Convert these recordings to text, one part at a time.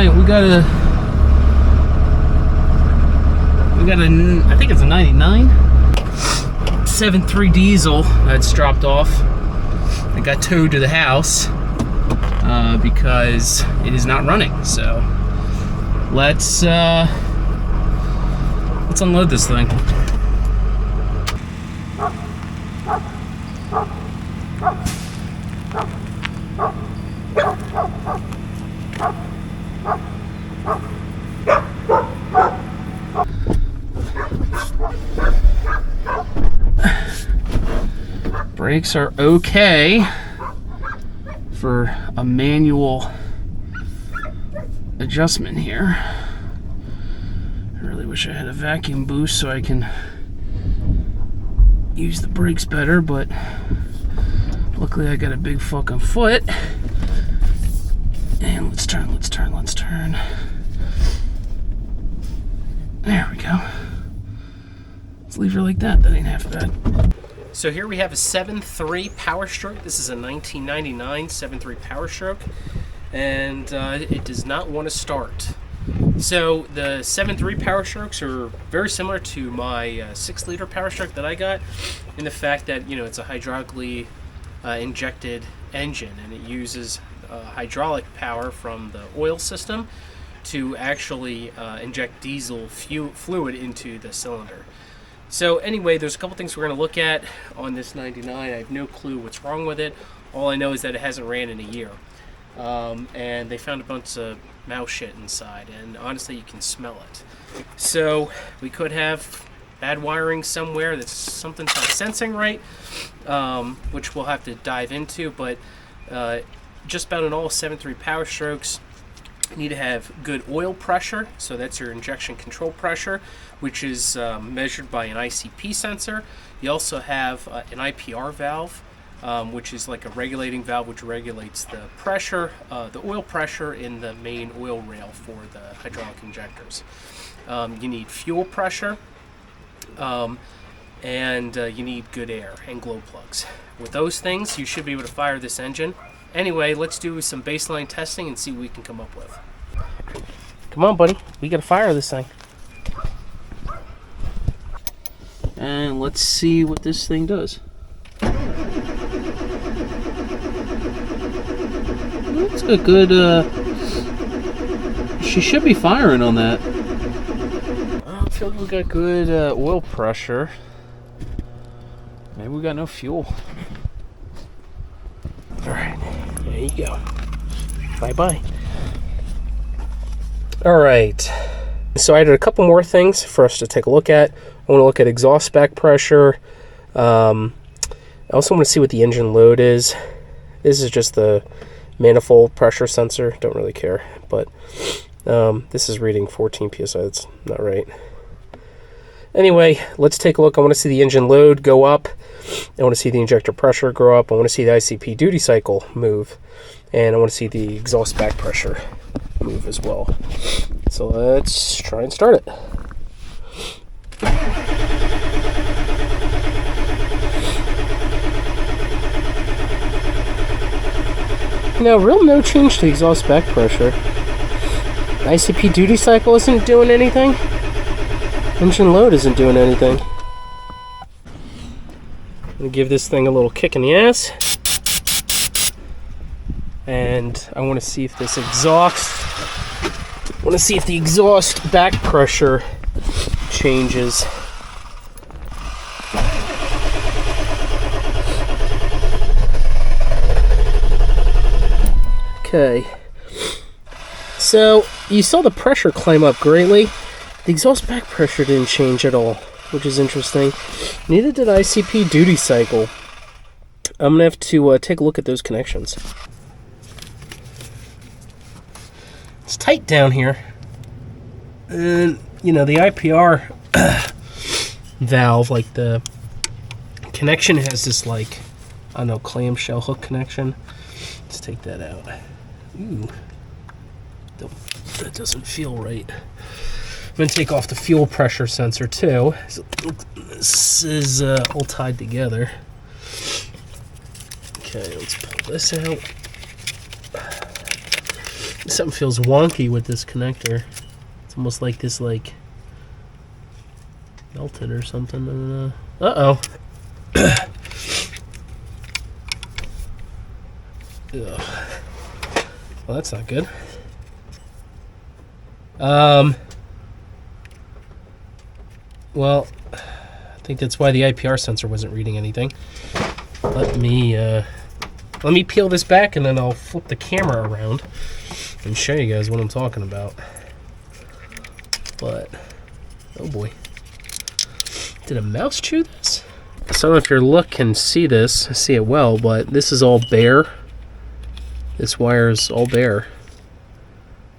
Alright, we got a, I think it's a 99 7.3 diesel that's dropped off. It got towed to the house because it is not running. So let's unload this thing. Brakes are okay for a manual adjustment here. I really wish I had a vacuum boost so I can use the brakes better, but luckily I got a big fucking foot. And let's turn. There we go. Let's leave her like that. That ain't half bad. So here we have a 7.3 Powerstroke. This is a 1999 7.3 Powerstroke, and it does not want to start. So the 7.3 Powerstrokes are very similar to my 6-liter Powerstroke that I got, in the fact that, you know, it's a hydraulically injected engine, and it uses hydraulic power from the oil system to actually inject diesel fluid into the cylinder. So anyway, there's a couple things we're going to look at on this 99. I have no clue what's wrong with it. All I know is that it hasn't ran in a year. And they found a bunch of mouse shit inside, and honestly you can smell it. So we could have bad wiring somewhere, that's something's not sensing right, which we'll have to dive into. But just about in all 7.3 Powerstrokes, you need to have good oil pressure, so that's your injection control pressure, which is measured by an ICP sensor. You also have an IPR valve, which is like a regulating valve which regulates the pressure, the oil pressure in the main oil rail for the hydraulic injectors. You need fuel pressure, and you need good air and glow plugs. With those things, you should be able to fire this engine. Anyway, let's do some baseline testing and see what we can come up with. Come on, buddy. We gotta fire this thing. And let's see what this thing does. It's a good, she should be firing on that. I feel like we got good oil pressure. Maybe we got no fuel. Alright, there you go. Bye-bye. Alright, so I added a couple more things for us to take a look at. I want to look at exhaust back pressure. I also want to see what the engine load is. This is just the manifold pressure sensor. Don't really care, but this is reading 14 psi. That's not right. Anyway, let's take a look. I want to see the engine load go up. I want to see the injector pressure go up. I want to see the ICP duty cycle move, and I want to see the exhaust back pressure move as well. So let's try and start it. Now, real no change to exhaust back pressure. ICP duty cycle isn't doing anything. Engine load isn't doing anything. I'm gonna give this thing a little kick in the ass. And I want to see if this exhaust, I want to see if the exhaust back pressure changes. Okay, so you saw the pressure climb up greatly. The exhaust back pressure didn't change at all, which is interesting. Neither did ICP duty cycle. I'm gonna have to take a look at those connections. It's tight down here, and you know the IPR valve, like the connection has this, like, I don't know, clamshell hook connection. Let's take that out. Ooh, that doesn't feel right. I'm gonna take off the fuel pressure sensor too. This is all tied together. Okay, let's pull this out. Something feels wonky with this connector. It's almost like this, like, melted or something. I don't know. Uh-oh. Well, that's not good. Well, I think that's why the IPR sensor wasn't reading anything. Let me peel this back, and then I'll flip the camera around and show you guys what I'm talking about. But, oh boy. Did a mouse chew this? I don't know if your look can see this, see it well, but this is all bare. This wire is all bare.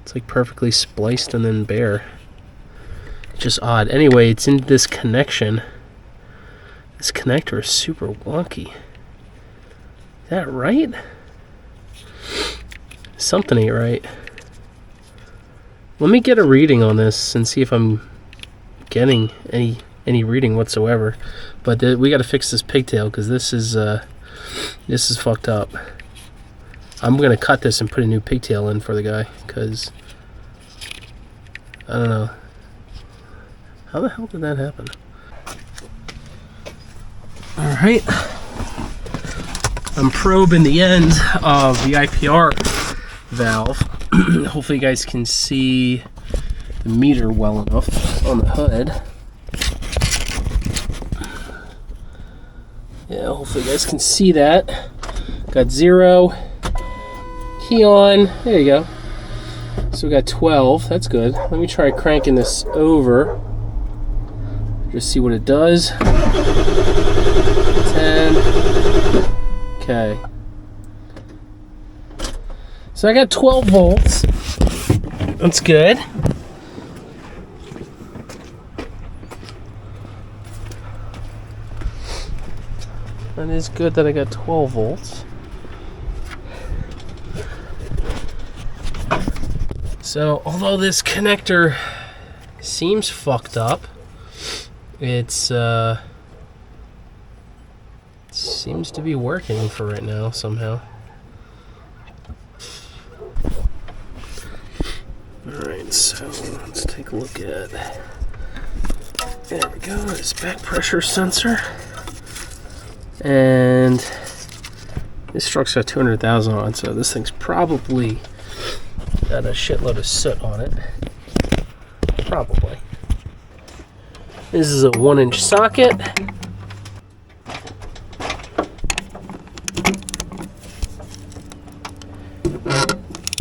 It's like perfectly spliced and then bare. Just odd. Anyway, it's in this connection. This connector is super wonky. Is that right? Something ain't right. Let me get a reading on this and see if I'm getting any reading whatsoever. But we got to fix this pigtail because this is fucked up. I'm gonna cut this and put a new pigtail in for the guy because I don't know. How the hell did that happen? All right. I'm probing the end of the IPR valve. Hopefully you guys can see the meter well enough on the hood. Yeah, hopefully you guys can see that. Got 0. Key on. There you go. So we got 12. That's good. Let me try cranking this over. Just see what it does. 10. Okay. So I got 12 volts. That's good. That is good that I got 12 volts. So, although this connector seems fucked up, it's seems to be working for right now somehow. Alright, so let's take a look at, there we go, this back pressure sensor. And this truck's got 200,000 on, so this thing's probably got a shitload of soot on it. Probably. This is a 1-inch socket.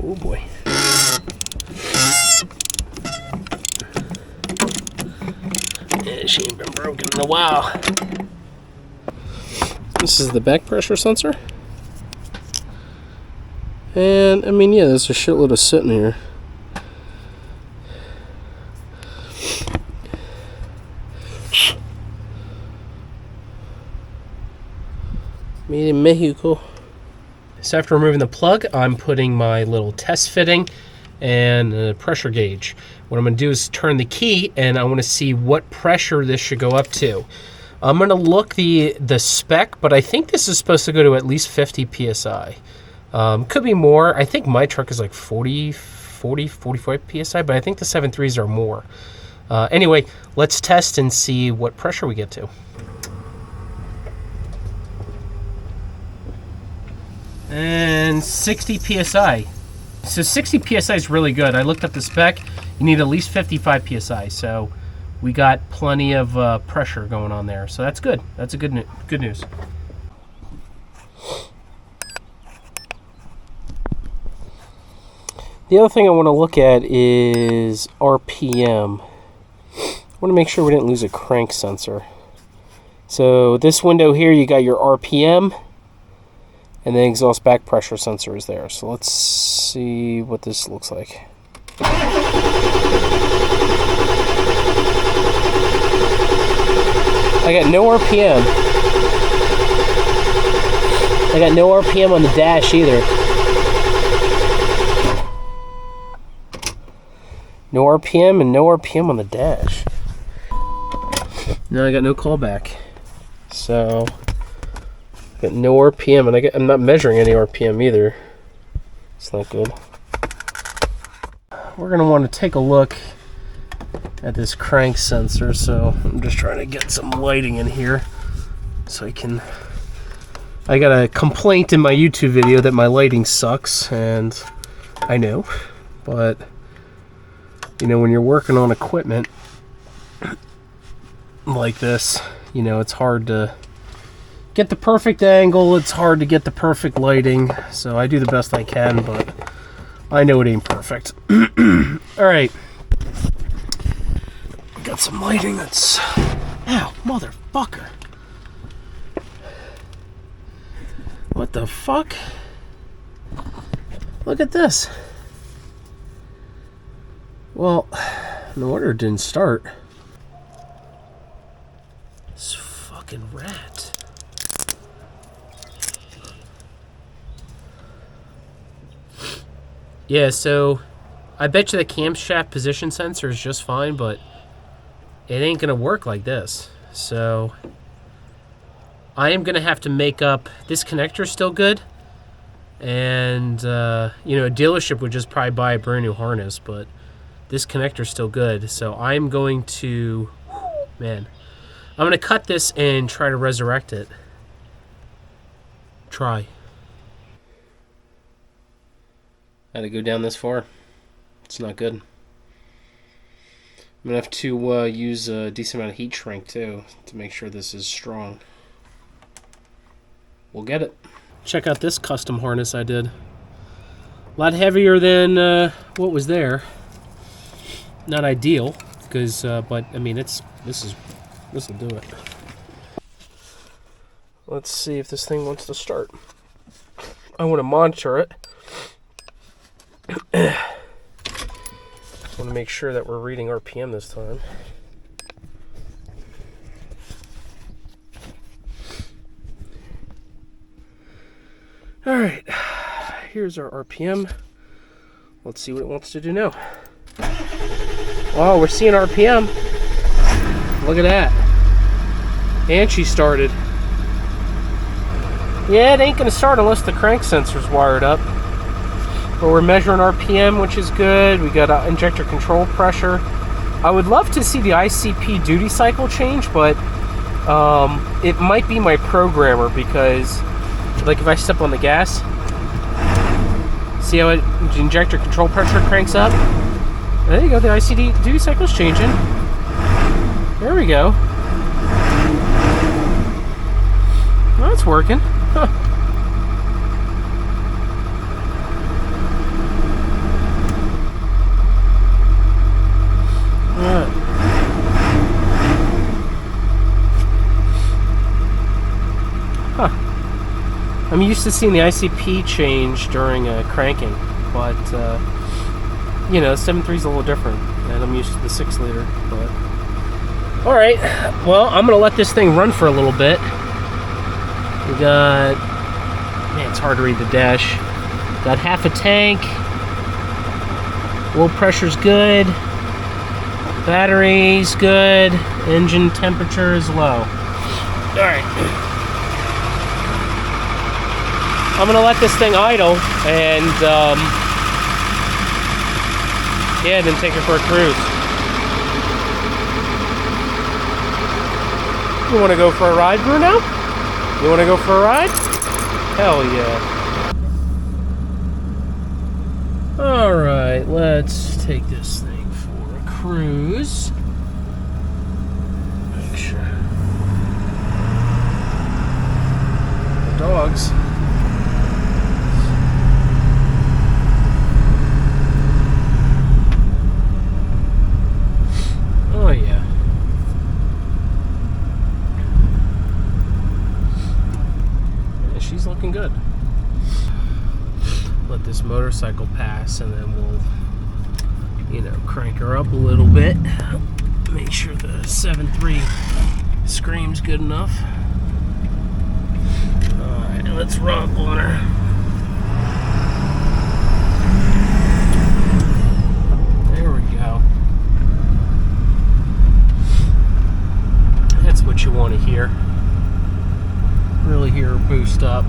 Oh boy. Yeah, she ain't been broken in a while. This is the back pressure sensor. And, I mean, yeah, there's a shitload of soot in here. Made in Mexico. So after removing the plug, I'm putting my little test fitting and a pressure gauge. What I'm going to do is turn the key, and I want to see what pressure this should go up to. I'm going to look the spec, but I think this is supposed to go to at least 50 PSI. Could be more. I think my truck is like 45 PSI, but I think the 7.3s are more. Anyway, let's test and see what pressure we get to. And 60 PSI. So 60 PSI is really good. I looked up the spec. You need at least 55 PSI. So we got plenty of pressure going on there. So that's good. That's a good news. The other thing I want to look at is RPM. I want to make sure we didn't lose a crank sensor. So this window here, you got your RPM, and the exhaust back pressure sensor is there. So let's see what this looks like. I got no RPM. I got no RPM on the dash either. No RPM and no RPM on the dash. No, I got no callback. So, I got no RPM, and I'm not measuring any RPM either. It's not good. we're going to want to take a look at this crank sensor. So I'm just trying to get some lighting in here so I got a complaint in my YouTube video that my lighting sucks, and I know, but you know, when you're working on equipment like this, you know, it's hard to get the perfect angle, it's hard to get the perfect lighting, so I do the best I can, but I know it ain't perfect. Alright. Got some lighting that's... Ow, motherfucker. What the fuck? Look at this. Well, no wonder it didn't start. This fucking rat. Yeah, so I bet you the camshaft position sensor is just fine, but it ain't gonna work like this. So I am gonna have to make up. This connector's still good, and you know, a dealership would just probably buy a brand new harness, but this connector's still good. So I'm going to, man, I'm gonna cut this and try to resurrect it. Try. Had to go down this far. It's not good. I'm gonna have to use a decent amount of heat shrink too to make sure this is strong. We'll get it. Check out this custom harness I did. A lot heavier than what was there. Not ideal, because but I mean, this will do it. Let's see if this thing wants to start. I want to monitor it. I want to make sure that we're reading RPM this time. Alright, here's our RPM. Let's see what it wants to do now. Oh, we're seeing RPM. Look at that. And she started. Yeah, it ain't going to start unless the crank sensor's wired up. But we're measuring RPM, which is good. We got injector control pressure. I would love to see the ICP duty cycle change, but it might be my programmer, because like if I step on the gas, see how the injector control pressure cranks up? There you go, the ICD duty cycle's changing. There we go. Well, that's working. Huh. I'm used to seeing the ICP change during cranking, but you know, 7.3 is a little different, and I'm used to the 6 liter. But all right, well, I'm gonna let this thing run for a little bit. We got, man, it's hard to read the dash. Got half a tank. Oil pressure's good. Battery's good. Engine temperature is low. All right. I'm gonna let this thing idle and yeah, then take it for a cruise. You wanna go for a ride, Bruno? You wanna go for a ride? Hell yeah. Alright, let's take this thing for a cruise. Make sure. The dogs. Oh yeah. Yeah, she's looking good. Let this motorcycle pass and then we'll, you know, crank her up a little bit. Make sure the 7.3 scream's good enough. Alright, let's romp on her. There we go. That's what you want to hear. Really hear her boost up.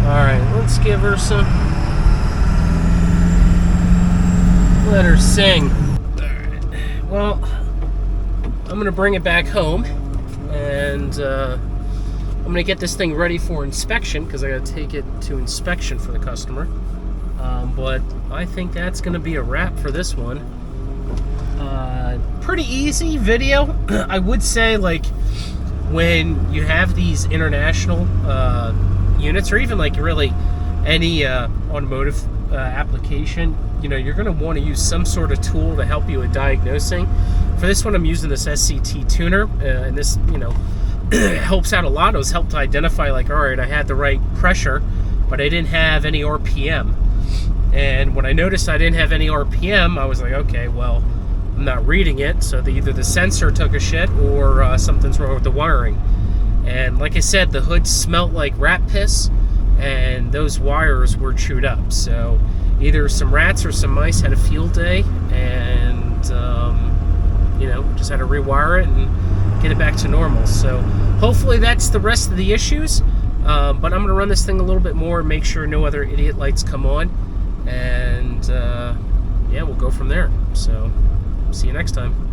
Alright, let's get give her some. Let her sing. Alright. Well, I'm going to bring it back home, and I'm going to get this thing ready for inspection, because I got to take it to inspection for the customer. But I think that's going to be a wrap for this one. Pretty easy video. I would say, like, when you have these international units, or even like really any automotive application, you know, you're going to want to use some sort of tool to help you with diagnosing. For this one, I'm using this SCT tuner, and this, you know, helps out a lot. It was helped to identify, like, all right, I had the right pressure, but I didn't have any RPM. And when I noticed I didn't have any RPM, I was like, okay, well, I'm not reading it, so either the sensor took a shit or something's wrong with the wiring. And like I said, the hood smelt like rat piss, and those wires were chewed up. So either some rats or some mice had a field day, and you know, just had to rewire it and get it back to normal. So hopefully that's the rest of the issues. But I'm going to run this thing a little bit more and make sure no other idiot lights come on. And yeah, we'll go from there. So see you next time.